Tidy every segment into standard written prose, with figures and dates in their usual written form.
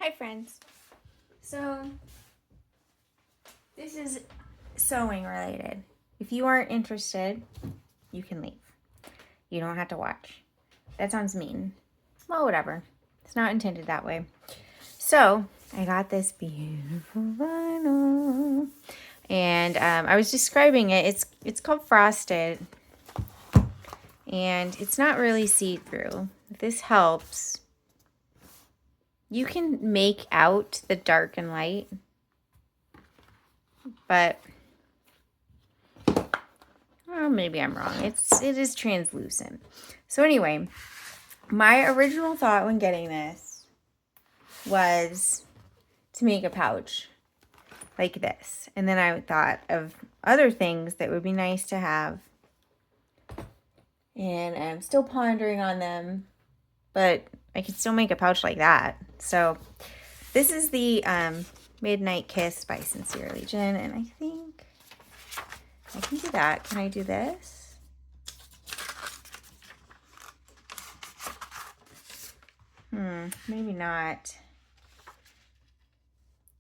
Hi friends. So this is sewing related. If you aren't interested, you can leave. You don't have to watch. That sounds mean. Well, whatever. It's not intended that way. So I got this beautiful vinyl, and I was describing it. It's called frosted, and it's not really see-through. If this helps, you can make out the dark and light, but well, maybe I'm wrong. It is translucent. So anyway, my original thought when getting this was to make a pouch like this. And then I thought of other things that would be nice to have. And I'm still pondering on them, but I could still make a pouch like that. So this is the Midnight Kiss by Sincerely Jen, and I think I can do that. Can I do this? Maybe not.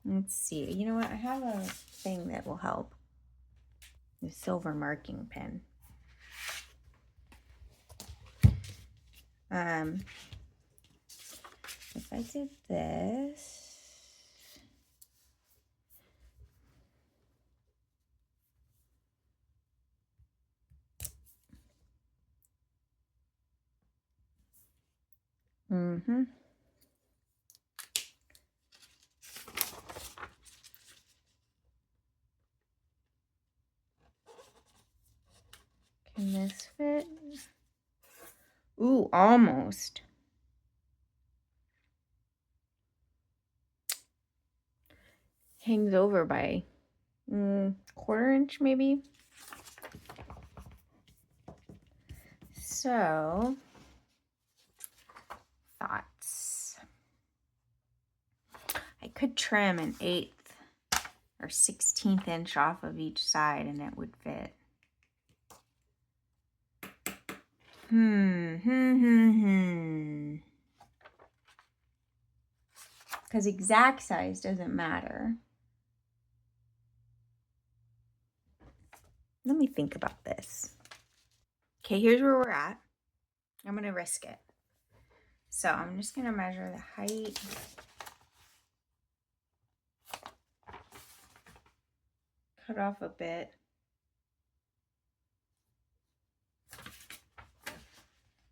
Let's see. You know what? I have a thing that will help. The silver marking pen. If I did this. Can this fit? Ooh, almost. Hangs over by quarter inch maybe. So, thoughts. I could trim an 1/8 or 1/16 inch off of each side and it would fit. Because exact size doesn't matter. Let me think about this. Okay, here's where we're at. I'm going to risk it. So I'm just going to measure the height. Cut off a bit.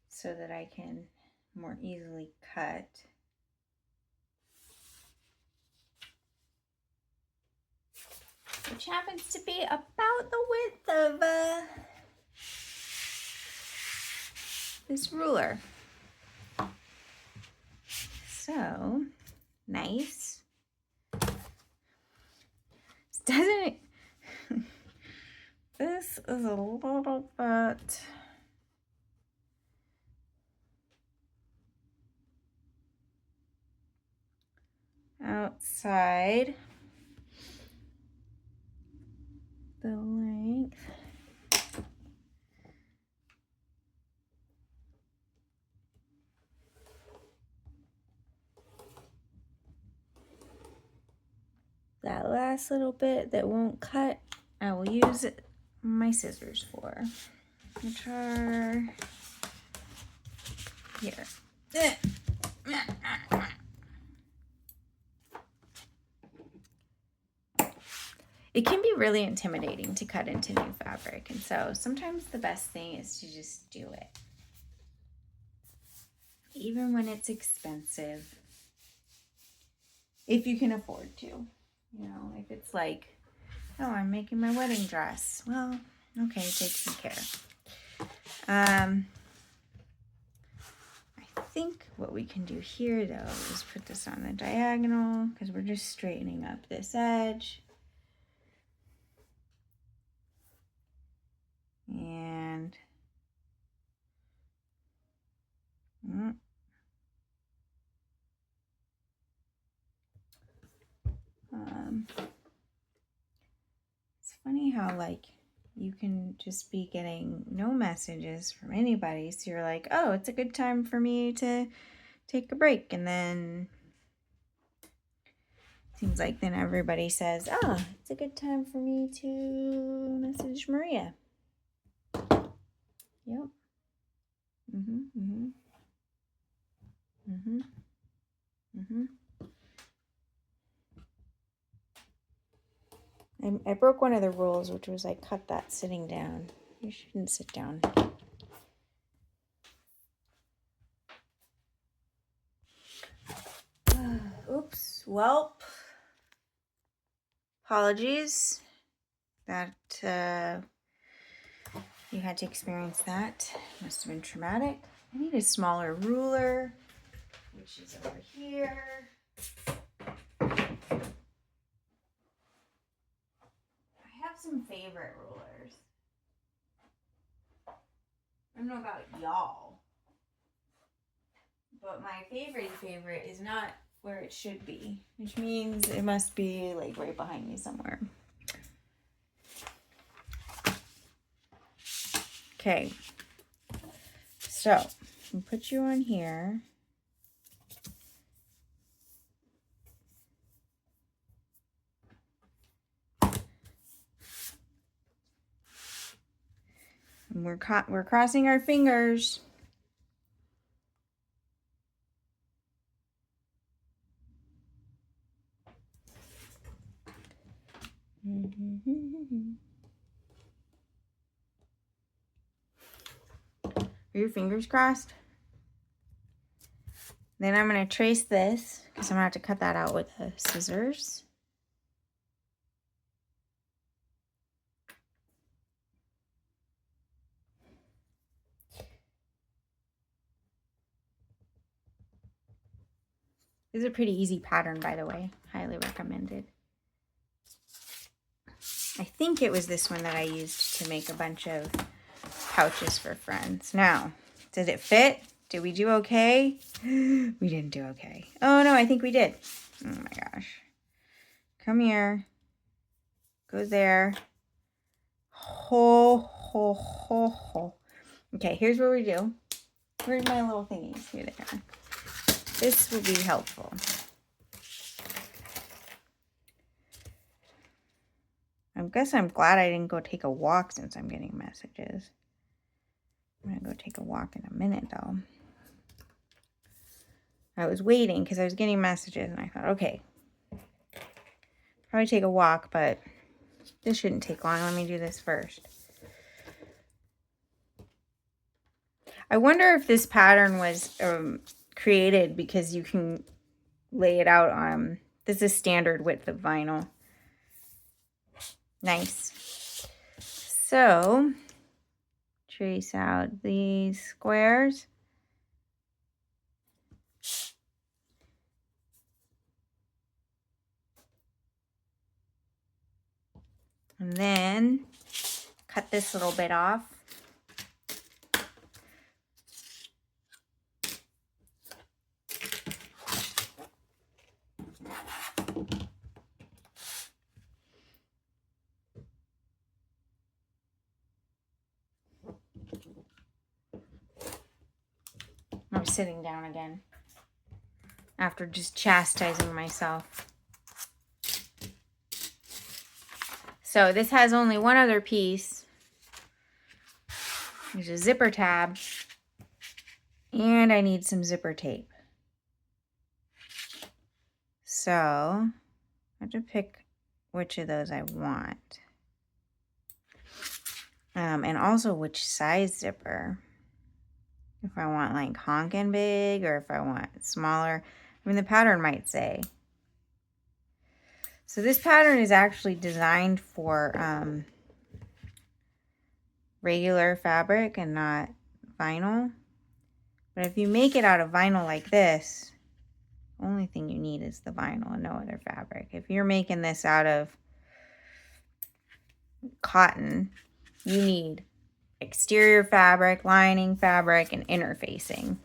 So that I can more easily cut. Which happens to be about the width of this ruler. So, nice. Doesn't it? This is a little bit outside the length. That last little bit that won't cut, I will use my scissors for, which are here. It can be really intimidating to cut into new fabric, and so sometimes the best thing is to just do it. Even when it's expensive, if you can afford to. You know, if it's like, oh, I'm making my wedding dress. Well, okay, take some care. I think what we can do here, though, is put this on the diagonal because we're just straightening up this edge. And it's funny how, like, you can just be getting no messages from anybody. So you're like, oh, it's a good time for me to take a break. And then Seems like then everybody says, it's a good time for me to message Maria. Yep. I broke one of the rules, which was I cut that sitting down. You shouldn't sit down. Oops. Well, apologies that you had to experience that. Must have been traumatic. I need a smaller ruler, which is over here. I have some favorite rulers. I don't know about y'all, but my favorite is not where it should be, which means it must be like right behind me somewhere. Okay, so I'll put you on here. And we're crossing our fingers. Are your fingers crossed? Then I'm going to trace this because I'm going to have to cut that out with the scissors. This is a pretty easy pattern, by the way. Highly recommended. I think it was this one that I used to make a bunch of pouches for friends. Now, did it fit? Did we do okay? We didn't do okay. Oh, no, I think we did. Oh, my gosh. Come here. Go there. Ho, ho, ho, ho. Okay, here's what we do. Where's my little thingies? Here they are. This will be helpful. I guess I'm glad I didn't go take a walk since I'm getting messages. I'm going to go take a walk in a minute, though. I was waiting because I was getting messages, and I thought, okay, probably take a walk, but this shouldn't take long. Let me do this first. I wonder if this pattern was created because you can lay it out on, this is standard width of vinyl. Nice. So, trace out these squares. And then cut this little bit off. I'm sitting down again after just chastising myself. So this has only one other piece. There's a zipper tab, and I need some zipper tape. So I have to pick which of those I want. And also which size zipper. If I want like honkin' big or if I want smaller. I mean, the pattern might say. So this pattern is actually designed for regular fabric and not vinyl. But if you make it out of vinyl like this, the only thing you need is the vinyl and no other fabric. If you're making this out of cotton, you need exterior fabric, lining fabric, and interfacing.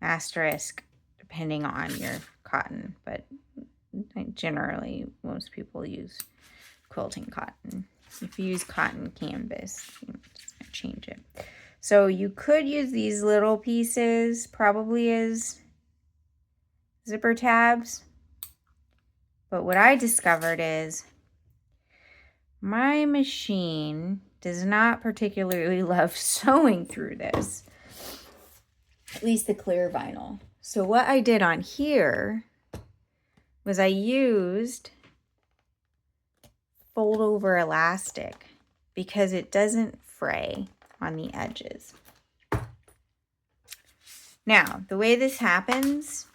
Asterisk, depending on your cotton, but generally most people use quilting cotton. If you use cotton canvas, you just change it. So you could use these little pieces probably as zipper tabs. But what I discovered is my machine does not particularly love sewing through this, at least the clear vinyl. So what I did on here was I used fold over elastic because it doesn't fray on the edges. Now, the way this happens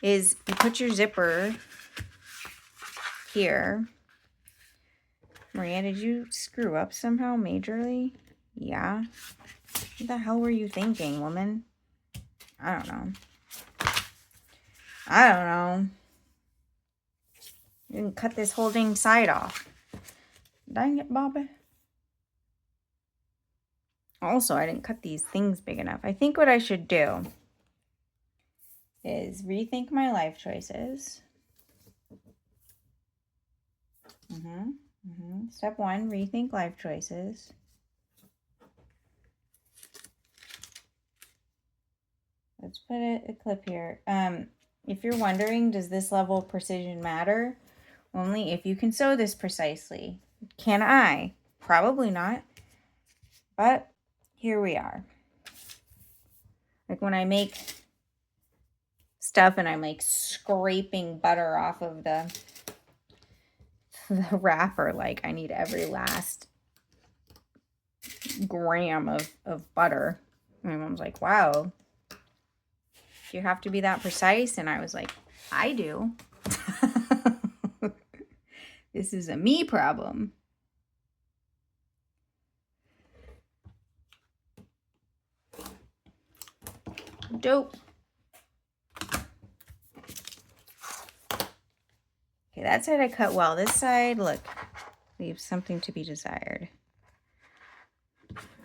is you put your zipper here. Maria, did you screw up somehow majorly? Yeah. What the hell were you thinking, woman? I don't know. I don't know. You didn't cut this whole dang side off. Dang it, Bobby. Also, I didn't cut these things big enough. I think what I should do is rethink my life choices. Step 1, rethink life choices. Let's put a clip here. If you're wondering, does this level of precision matter? Only if you can sew this precisely. Can I? Probably not. But here we are. Like when I make stuff and I'm like scraping butter off of the wrapper, like I need every last gram of butter. My mom's like, wow, do you have to be that precise? And I was like, I do. This is a me problem. Dope. Okay, that side I cut well. This side, look, leaves something to be desired.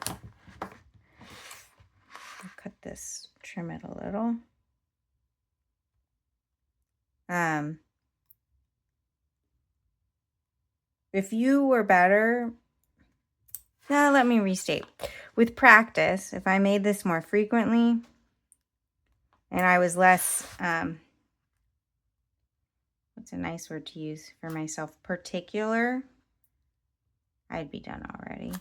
I'll cut this, trim it a little. If you were better, now let me restate. With practice, if I made this more frequently and I was less, what's a nice word to use for myself, particular, I'd be done already.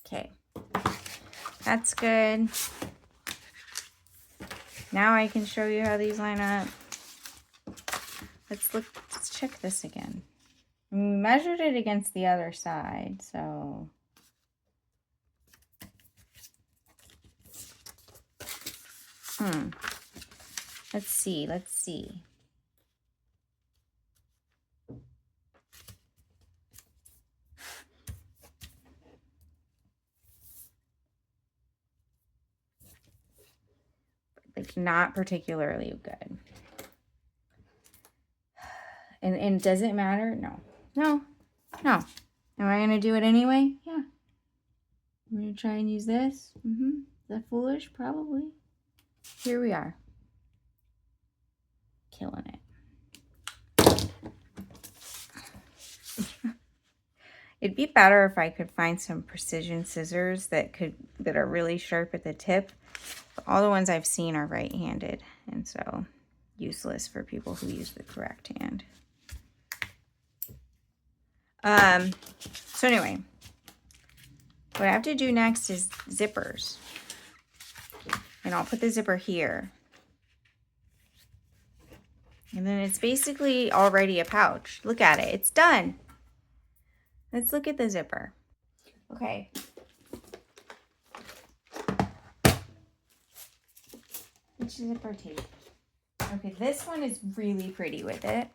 Okay, that's good. Now I can show you how these line up. Let's check this again. We measured it against the other side, so let's see. Like not particularly good. And does it matter? No. Am I gonna do it anyway? Yeah. I'm gonna try and use this. Is that foolish? Probably. Here we are. Killing it. It'd be better if I could find some precision scissors that are really sharp at the tip. But all the ones I've seen are right-handed, and so useless for people who use the correct hand. So anyway, what I have to do next is zippers. And I'll put the zipper here. And then it's basically already a pouch. Look at it. It's done. Let's look at the zipper. Okay. Which zipper tape? Okay, this one is really pretty with it.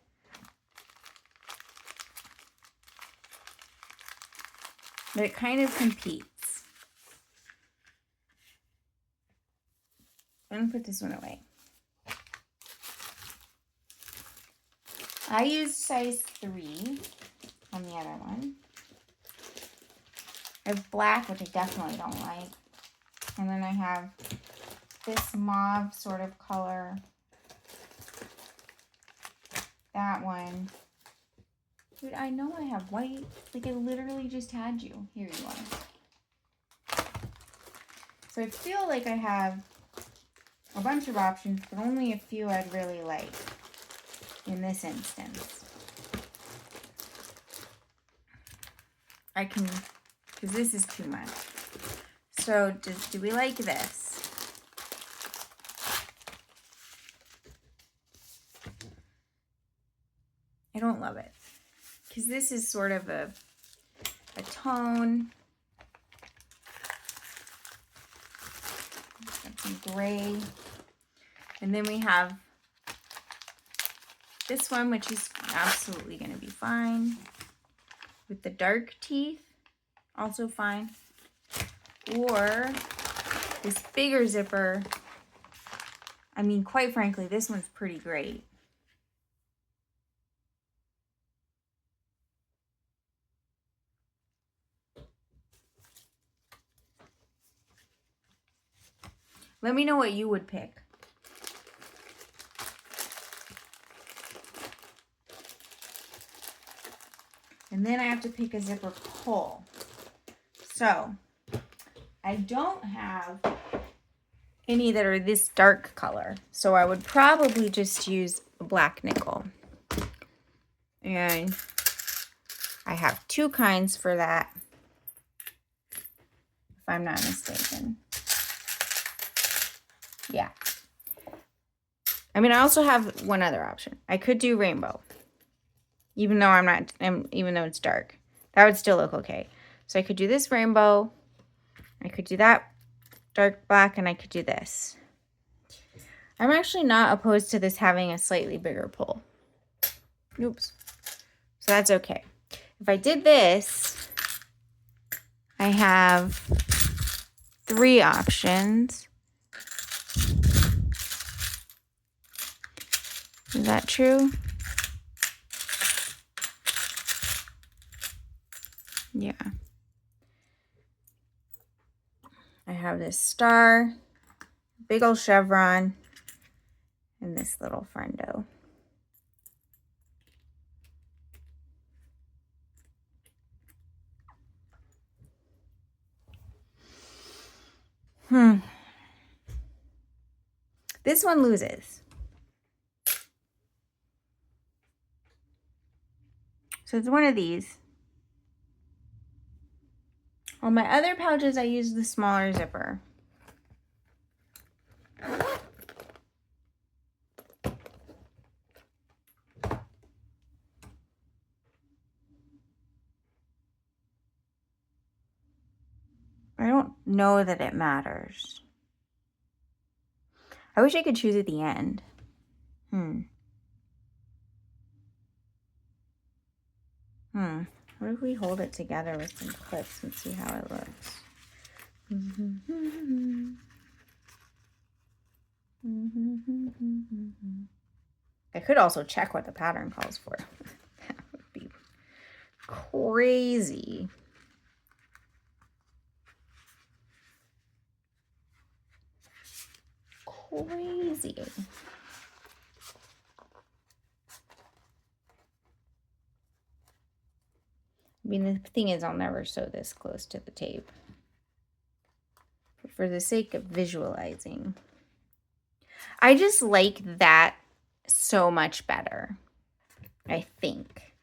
But it kind of competes. I'm gonna put this one away. I used size 3 on the other one. I have black, which I definitely don't like. And then I have this mauve sort of color that one. Dude, I know I have white. Like, I literally just had you. Here you are. So I feel like I have a bunch of options, but only a few I'd really like in this instance. I can, because this is too much. So do we like this? I don't love it. Because this is sort of a tone. Got some gray. And then we have this one, which is absolutely going to be fine. With the dark teeth, also fine. Or this bigger zipper. I mean, quite frankly, this one's pretty great. Let me know what you would pick. And then I have to pick a zipper pull. So, I don't have any that are this dark color. So I would probably just use a black nickel. And I have two kinds for that, if I'm not mistaken. Yeah. I mean, I also have one other option. I could do rainbow. Even though even though it's dark. That would still look okay. So I could do this rainbow. I could do that dark black, and I could do this. I'm actually not opposed to this having a slightly bigger pull. Oops. So that's okay. If I did this, I have 3 options. Is that true? Yeah. I have this star, big old chevron, and this little friendo. This one loses. So it's one of these. On my other pouches, I use the smaller zipper. I don't know that it matters. I wish I could choose at the end. What if we hold it together with some clips and see how it looks? I could also check what the pattern calls for. That would be crazy. Crazy. I mean, the thing is, I'll never sew this close to the tape. But for the sake of visualizing, I just like that so much better, I think.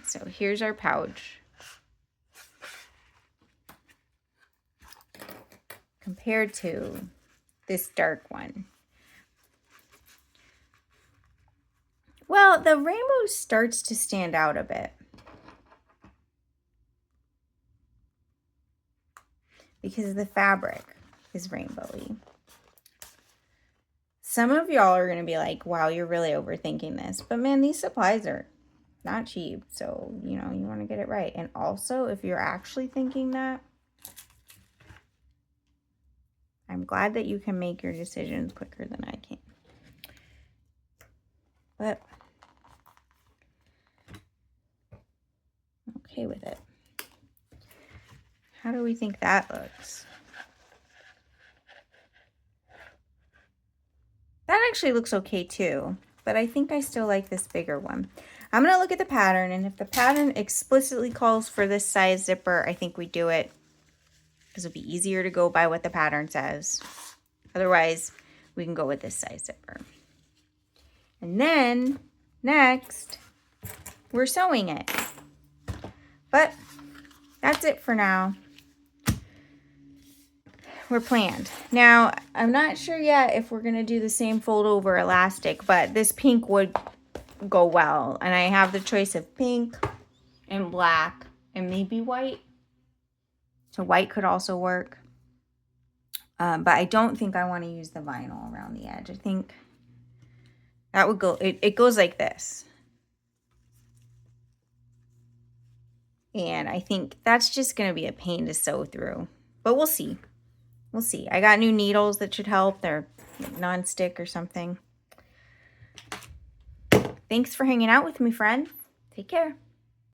So here's our pouch. Compared to this dark one. Well, the rainbow starts to stand out a bit. Because the fabric is rainbowy. Some of y'all are going to be like, wow, you're really overthinking this. But man, these supplies are not cheap. So, you know, you want to get it right. And also, if you're actually thinking that, I'm glad that you can make your decisions quicker than I can. But I'm okay with it. How do we think that looks? That actually looks okay too. but I think I still like this bigger one. I'm going to look at the pattern, and if the pattern explicitly calls for this size zipper, I think we do it, because it'll be easier to go by what the pattern says. Otherwise, we can go with this size zipper. And then next, we're sewing it. But that's it for now. We're planned. Now, I'm not sure yet if we're going to do the same fold over elastic, but this pink would go well. And I have the choice of pink and black and maybe white. So white could also work. But I don't think I want to use the vinyl around the edge. I think that would go, it goes like this. And I think that's just going to be a pain to sew through. But we'll see. We'll see. I got new needles that should help. They're non-stick or something. Thanks for hanging out with me, friend. Take care.